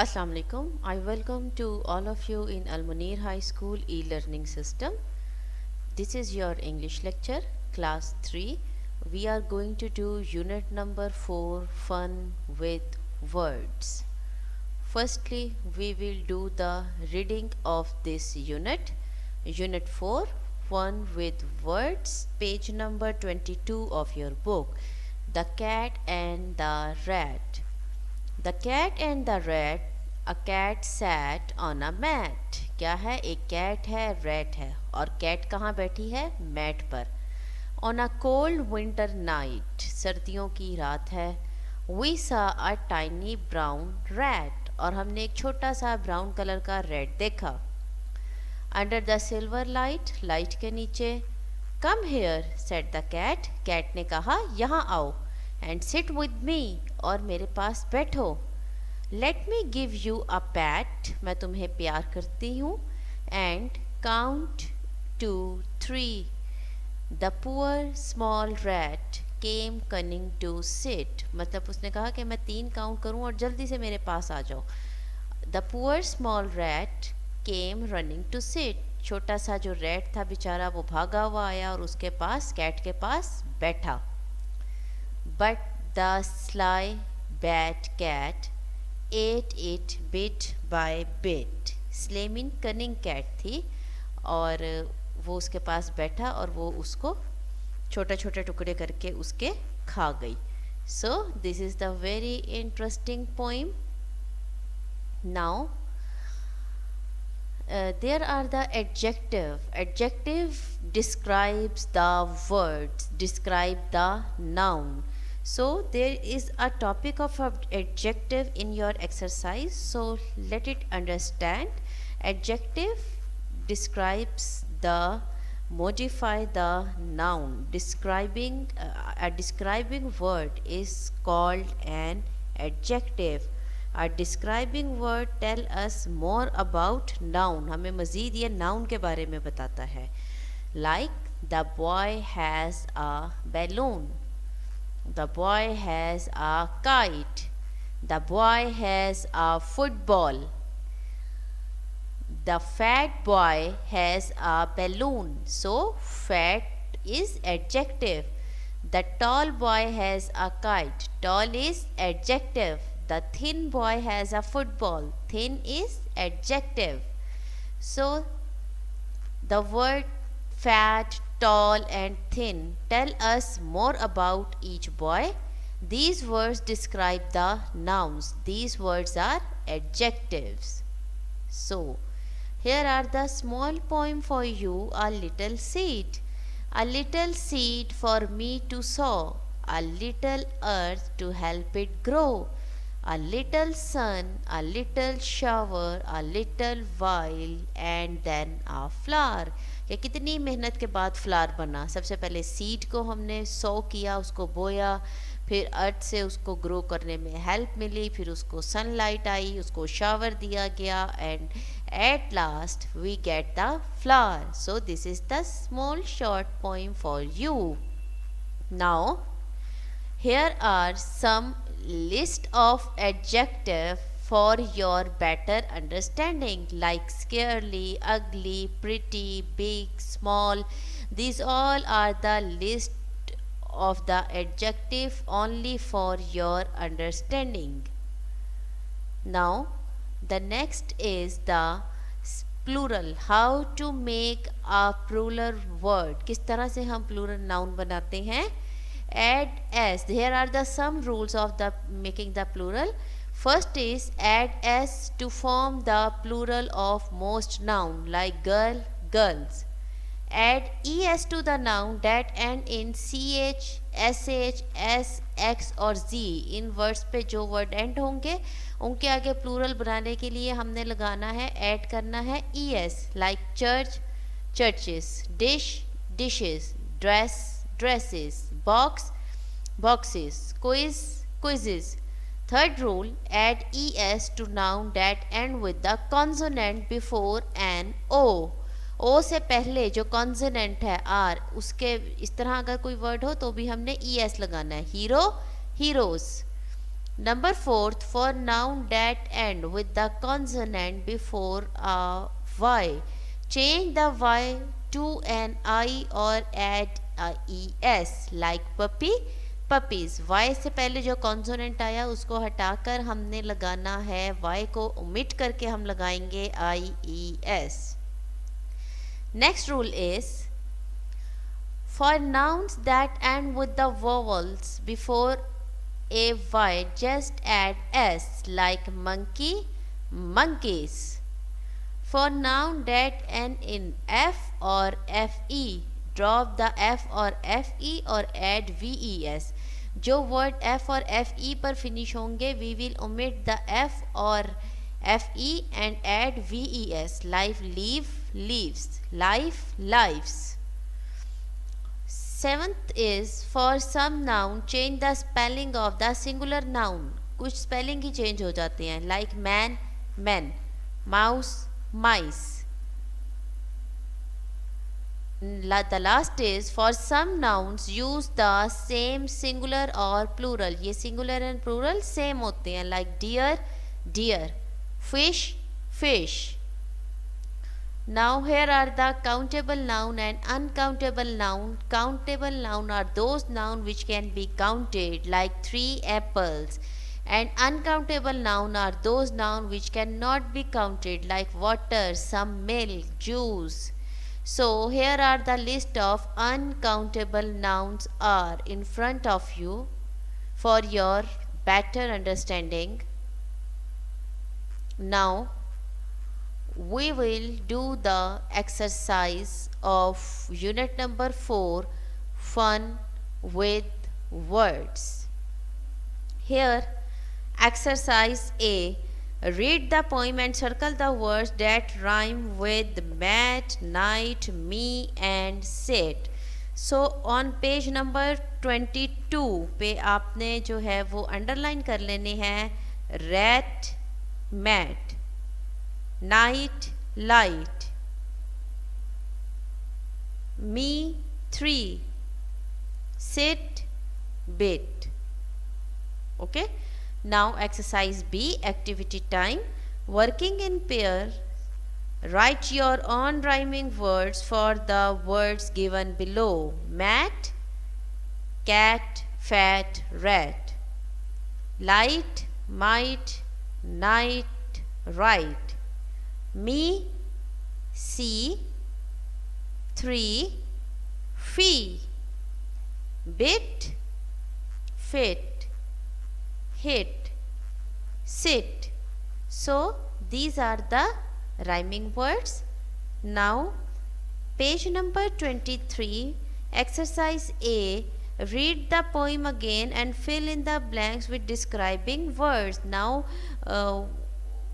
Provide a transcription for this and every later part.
Assalamu alaikum. I welcome to all of you in Al Munir High School e-learning system. This is your English lecture, class 3. We are going to do unit number 4, fun with words. Firstly, we will do the reading of this unit. Unit 4, fun with words, page number 22 of your book. The cat and the rat. The cat and the rat. A cat sat on a mat. क्या है? एक cat है, rat है, और cat कहाँ बैठी है? Mat पर. On a cold winter night, सर्दियों की रात है. We saw a tiny brown rat, और हमने एक छोटा सा ब्राउन कलर का रैट देखा. Under the silver light, light के नीचे. Come here, said the cat. Cat ने कहा, यहाँ आओ. And sit with me, और मेरे पास बैठो. Let me give you a pat, मैं तुम्हें प्यार करती हूँ. And count to 3. The poor small rat came cunning to sit, मतलब उसने कहा कि मैं 3 काउंट करूँ और जल्दी से मेरे पास आ जाओ. The poor small rat came running to sit, छोटा सा जो रैट था बेचारा वो भागा हुआ आया और उसके पास, कैट के पास बैठा. But the sly bad cat ate it bit by bit. Slay mean cunning cat थी और वो उसके पास बैठा और वो उसको छोटे छोटे टुकड़े करके उसके खा गई. So this is the very interesting poem. Now there are the adjective. Adjective describes the words, describe the noun. So there is a topic of adjective in your exercise, so let it understand. Adjective describes the, modify the noun. Describing a describing word is called an adjective. A describing word tell us more about noun. हमें मज़ीद ये noun के बारे में बताता है. Like the boy has a balloon. The boy has a kite. The boy has a football. The fat boy has a balloon. So fat is adjective. The tall boy has a kite. Tall is adjective. The thin boy has a football. Thin is adjective. So the word fat, tall and thin tell us more about each boy. These words describe the nouns. These words are adjectives. So here are the small poem for you. A little seed. A little seed for me to sow. A little earth to help it grow. A little sun, a little shower, a little while and then a flower. कि कितनी मेहनत के बाद flower बना. सबसे पहले seed को हमने सो किया, उसको बोया, फिर अर्थ से उसको ग्रो करने में हेल्प मिली, फिर उसको सनलाइट आई, उसको शावर दिया गया and at last we get the flower. So this is the small short poem for you. Now here are some list of adjective for your better understanding, like scarily, ugly, pretty, big, small. These all are the list of the adjective only for your understanding. Now the next is the plural. How to make a plural word. किस तरह से हम plural noun बनाते हैं? Add s. Here are the some rules of the making the plural. First is add s to form the plural of most noun, like girl, girls. Add es to the noun that end in ch, sh, s, x और z. इन words पे जो word and होंगे उनके आगे plural बनाने के लिए हमने लगाना है, ऐड करना है es, like church, churches, dish, dishes, dress, dresses, box, boxes, quiz, quizzes. Third rule, add es to noun that end with the consonant before an o. ओ से पहले जो कॉन्सोनेंट है आर, उसके इस तरह अगर कोई वर्ड हो तो भी हमने ई एस लगाना है. Hero, heroes. Number 4, for noun that end with the consonant before a Y, change the Y to an I or add a ES like puppy, puppies. Y से पहले जो कॉन्सोनेंट आया उसको हटाकर हमने लगाना है, Y को ओमिट करके हम लगाएंगे IES. Next rule is, for nouns that end with the vowels before a Y, just add S like monkey, monkeys. For noun that end in F or FE, drop the F or FE or add VES. जो word F और FE पर finish होंगे, we will omit the F or FE and add VES. Life, leave, leaves. Life, lives. Seventh is, for some noun change the spelling of the singular noun. कुछ spelling ही change हो जाते हैं, like man, men, mouse, mice. The last is, for some nouns use the same singular or plural. ये singular and plural same होते हैं, like deer, deer, fish, fish. Now here are the countable noun and uncountable noun. Countable noun are those nouns which can be counted, like 3 apples, and uncountable noun are those nouns which cannot be counted, like water, some milk, juice. So here are the list of uncountable nouns are in front of you for your better understanding. Now we will do the exercise of unit number 4, fun with words. Here, exercise A, read the poem and circle the words that rhyme with mat, night, me and sit. So on page number 22 पे आपने जो है वो underline कर लेने हैं rat, mat, night, light, me, 3, sit, bit. Okay, now exercise B, activity time, working in pair. Write your own rhyming words for the words given below: mat, cat, fat, rat, light, might, night, right, me, see, 3, fee, bit, fit, hit, sit. So these are the rhyming words. Now page number 23, exercise A, read the poem again and fill in the blanks with describing words. Now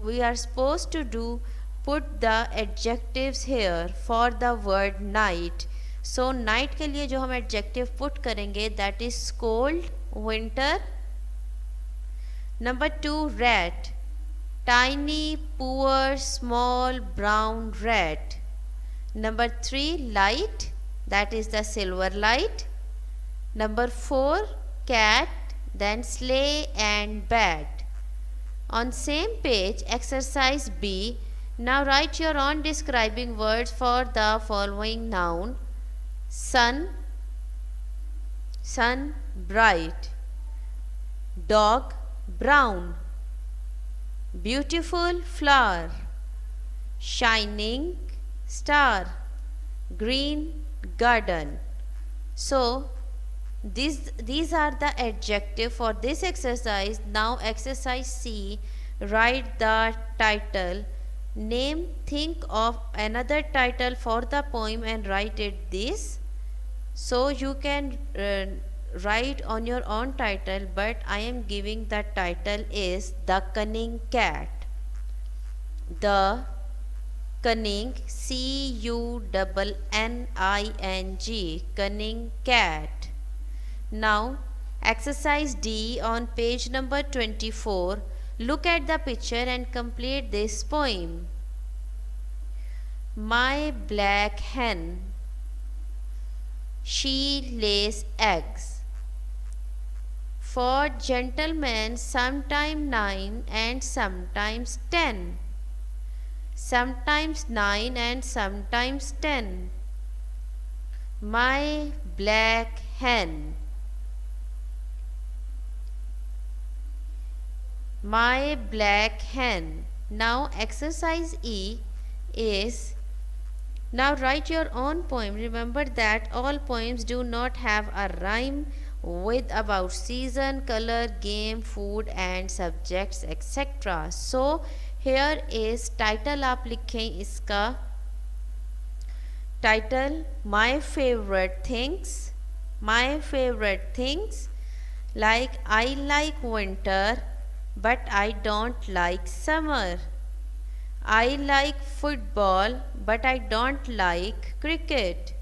we are supposed to put the adjectives here for the word night. So night के लिए जो हम adjective put करेंगे, that is cold, winter. Number 2, rat, tiny, poor, small, brown rat. Number 3, light, that is the silver light. Number 4, cat, then sleigh and bat. On same page, exercise B, now write your own describing words for the following noun: sun, sun, bright, dog, brown, beautiful flower, shining star, green garden. So these are the adjectives for this exercise. Now exercise C, write the title, name, think of another title for the poem and write it this. So you can write on your own title, but I am giving the title is The Cunning Cat. The Cunning, C-U-N-N-I-N-G, cunning cat. Now exercise D on page number 24, look at the picture and complete this poem. My black hen, she lays eggs. For gentlemen, sometimes 9 and sometimes 10. Sometimes 9 and sometimes 10. My black hen. My black hen. Now exercise E is, now write your own poem. Remember that all poems do not have a rhyme with about season, color, game, food and subjects etc. So here is title, आप लिखें इसका title my favorite things. My favorite things, like I like winter but I don't like summer. I like football but I don't like cricket.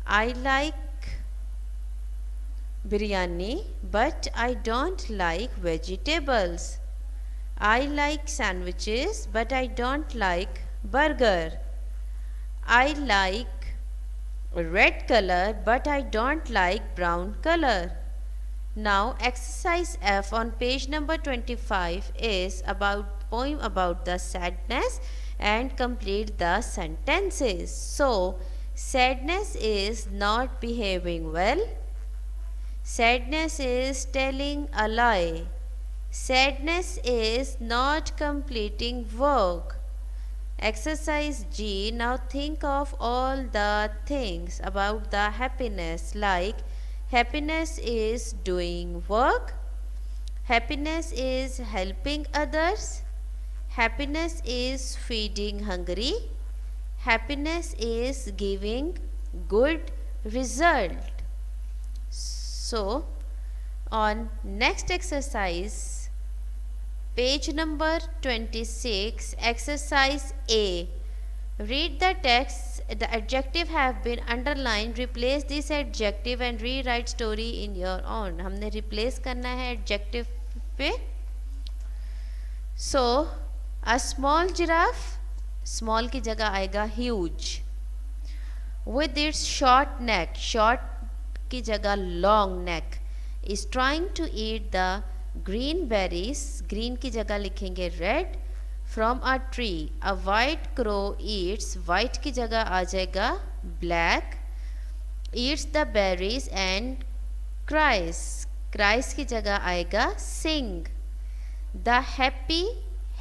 I like biryani but I don't like vegetables. I like sandwiches but I don't like burger. I like red color but I don't like brown color. Now exercise F on page number 25 is about poem about the sadness and complete the sentences. So sadness is not behaving well. Sadness is telling a lie. Sadness is not completing work. Exercise G. Now think of all the things about the happiness, like happiness is doing work, happiness is helping others, happiness is feeding hungry, happiness is giving good result. So on next exercise, page number 26, exercise A. Read the text. The adjective have been underlined. Replace this adjective and rewrite story in your own. हमने replace करना है adjective पे. So a small giraffe, small की जगह आएगा huge. With its short neck, short की जगह long neck, is trying to eat the green berries, green की जगह लिखेंगे red, from a tree. A white crow eats, white की जगह आ जाएगा black, eats the berries and cries, cries की जगह आएगा sing. The happy,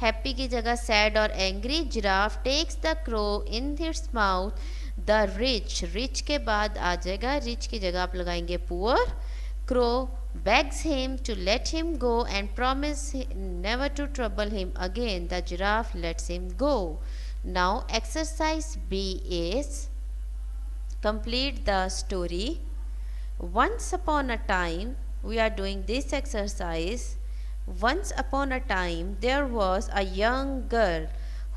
happy की जगह sad और angry giraffe takes the crow in its mouth. The rich, rich के बाद आ जाएगा, rich की जगह आप लगाएंगे poor. Crow begs him to let him go and promise never to trouble him again. The giraffe lets him go. Now exercise B is complete the story. Once upon a time, we are doing this exercise. Once upon a time, there was a young girl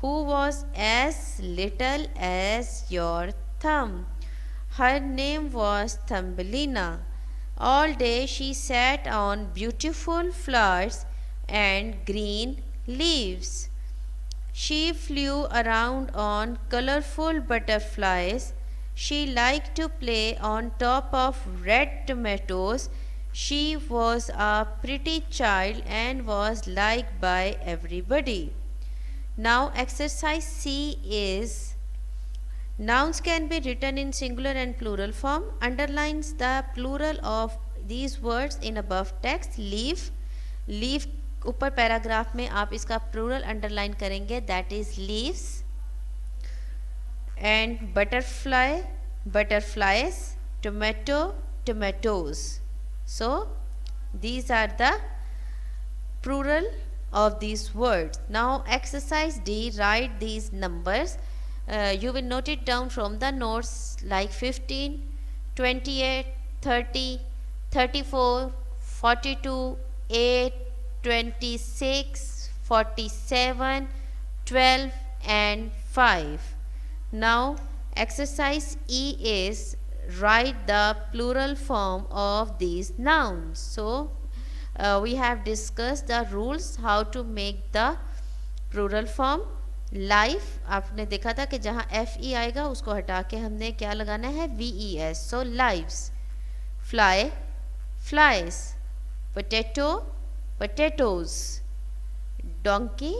who was as little as your thumb. Her name was Thumbelina. All day she sat on beautiful flowers and green leaves. She flew around on colorful butterflies. She liked to play on top of red tomatoes. She was a pretty child and was liked by everybody. Now exercise C is, nouns can be written in singular and plural form. Underlines the plural of these words in above text. Leaf, leaf ऊपर paragraph में आप इसका plural underline करेंगे, that is leaves. And butterfly, butterflies. Tomato, tomatoes. So these are the plural of these words. Now exercise D, write these numbers. You will note it down from the notes, like 15, 28, 30, 34, 42, 8, 26, 47, 12 and 5. Now exercise E is write the plural form of these nouns. So we have discussed the rules how to make the plural form. Life आपने देखा था कि जहाँ F E आएगा उसको हटा के हमने क्या लगाना है, V E S. So lives, fly, flies, potato, potatoes, donkey,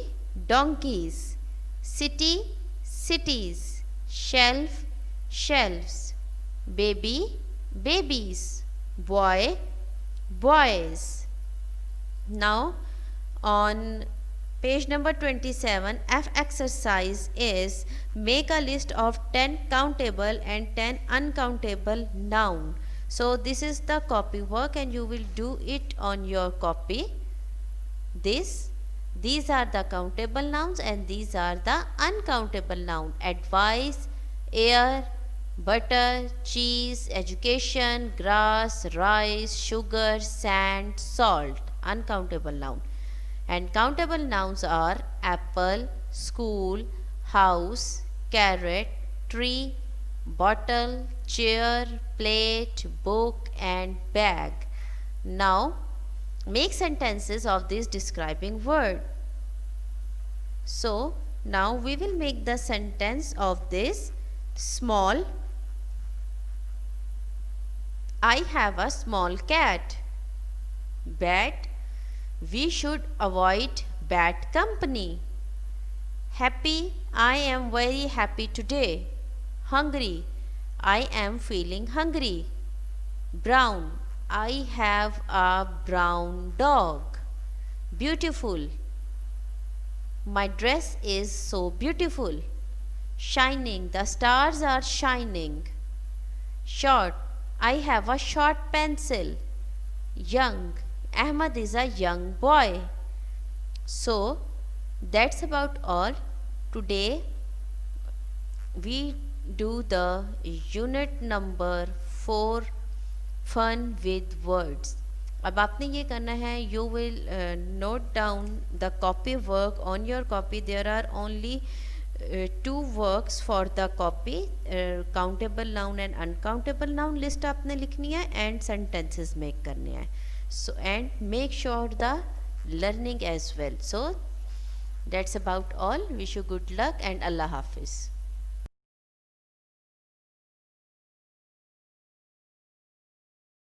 donkeys, city, cities, shelf, shelves, baby, babies, boy, boys. Now on page number 27, F exercise is make a list of 10 countable and 10 uncountable noun. So this is the copy work and you will do it on your copy. These are the countable nouns and these are the uncountable noun. Advice, air, butter, cheese, education, grass, rice, sugar, sand, salt. Uncountable noun. And countable nouns are apple, school, house, carrot, tree, bottle, chair, plate, book and bag. Now make sentences of this describing word. So now we will make the sentence of this small. I have a small cat. Bad. We should avoid bad company. Happy. I am very happy today. Hungry. I am feeling hungry. Brown. I have a brown dog. Beautiful. My dress is so beautiful. Shining. The stars are shining. Short. I have a short pencil. Young. Ahmad is a young boy. So that's about all. Today we do the unit number 4 fun with words. अब आपने ये करना है, you will note down the copy work on your copy. There are only 2 works for the copy, countable noun and uncountable noun list आपने लिखनी है and sentences make करने हैं. So and make sure the learning as well. So that's about all. Wish you good luck and Allah Hafiz.